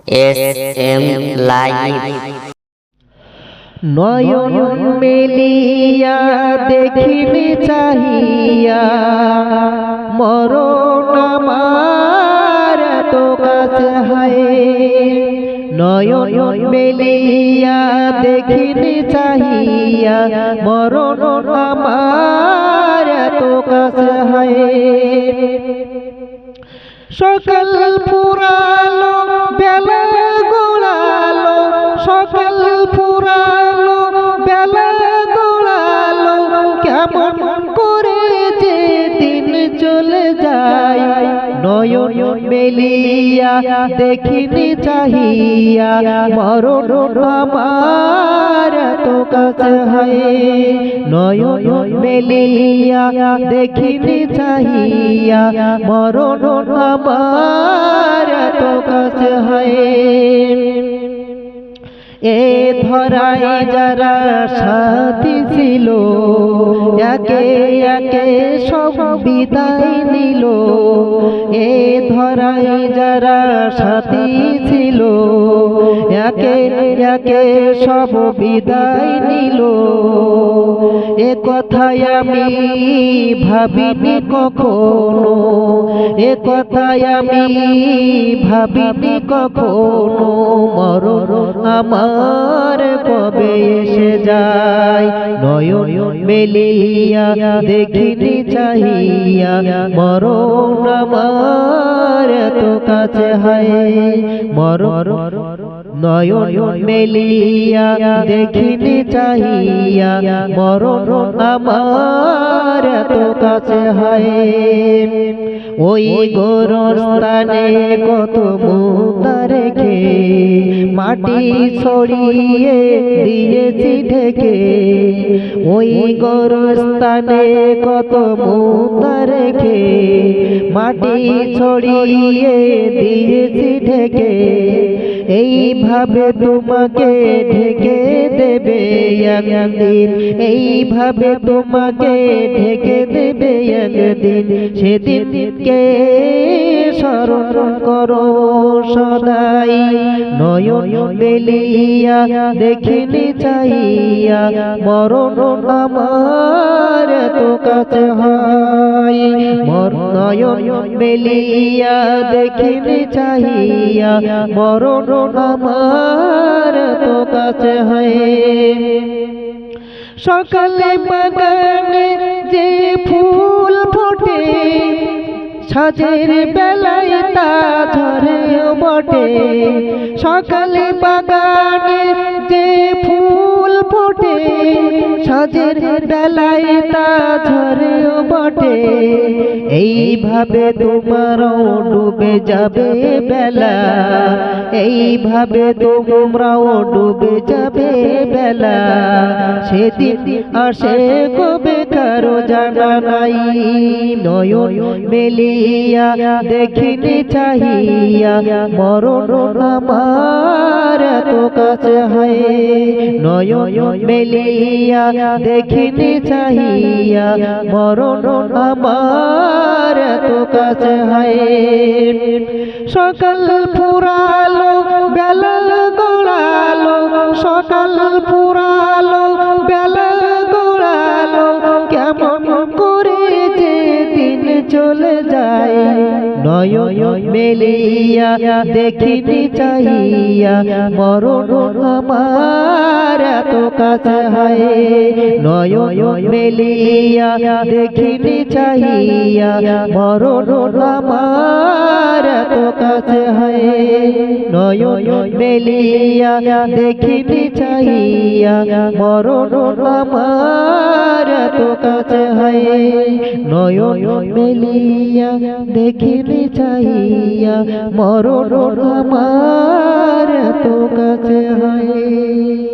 SM live. নয়ন মেলিয়া দেখিনি চাহিয়া, মরণ আমার এত কাছে হায়। নয়ন মেলিয়া দেখিনি চাহিয়া, মরণ আমার এত কাছে হায়। সকাল ফুরালো বেলা গোড়ালো, সকাল ফুরালো বেলা গোড়ালো, কেমন করে যে দিন চলে যায়। নয়ন মেলিয়া দেখিনি চাহিয়া, মরণ আমার এত কাছে হায়। নয়ন মেলিয়া দেখিনি চাহিয়া, মরণ আমার এত কাছে হায়। এ ধরাই যারা সাথী ছিল, একে একে সব বিদায় নিল। এ ধরাই যারা সাথী ছিল, একে একে সব বিদায় নিল। এ কথাই আমি ভাবিনি কখনো, এ কথাই আমি ভাবিনি কখনো, মরণ আমার কবে এসে যায়। নয়ন মেলিয়া দেখিনি চাহিয়া, মরণ আমার এত কাছে হায়। মরণ নয়ন মেলিয়া দেখিনি চাহিয়া, মরণ আমার এত কাছে হায়। ওই গোরস্থানে কত মুক্তা রেখে, মাটি ছড়িয়ে দিয়েছি ঢেকে। ওই গোরস্থানে কত মুক্তা রেখে, মাটি ছড়িয়ে দিয়েছি ঢেকে। এইভাবে তোমাকে ঢেকে দেবে একদিন, এইভাবে তোমাকে ঢেকে দেবে একদিন। সেদিনকে স্মরণ করো সদাই। নয়ন মেলিয়া দেখিনি চাহিয়া, মরণ আমার এত কাছে হায়। নয়ন মেলিয়া দেখিনি চাহিয়া, মরণ আমার এত কাছে হায়। সকালে বাগানে যে ফুল ফোটে, সাজের বেলায় তা ঝরেও বটে। সকালে বাগানে যে ফুল ফোটে, সাজের বেলায় তা ঝরেও বটে। এইভাবে তোমারও ডুবে যাবে বেলা, এইভাবে তোমরাও ডুবে যাবে বেলা। সেদিন আসে কবে কারো জানা নাই। নয়ন মেলিয়া দেখিনি চাহিয়া, মরণ আমার এত কাছে হায়। নয়ন মেলিয়া দেখিনি চাহিয়া, মরণ আমার এত কাছে হায়। সকাল ফুরালো বেলা গোড়ালো, সকাল ফুরালো বেলা গোড়ালো, কেমন করে যে দিন চলে যায়। নয়ন মেলিয়া দেখিনি চাহিয়া, মরণ আমার এত কাছে হায়। নয়ন মেলিয়া দেখিনি চাহিয়া, মরণ আমার এত কাছে হায়। নয়ন মেলিয়া দেখিনি চাহিয়া, মরণ আমার এত কাছে হায়। নয়ন মেলিয়া দেখিনি চাহিয়া, মরণ আমার এত কাছে হায়।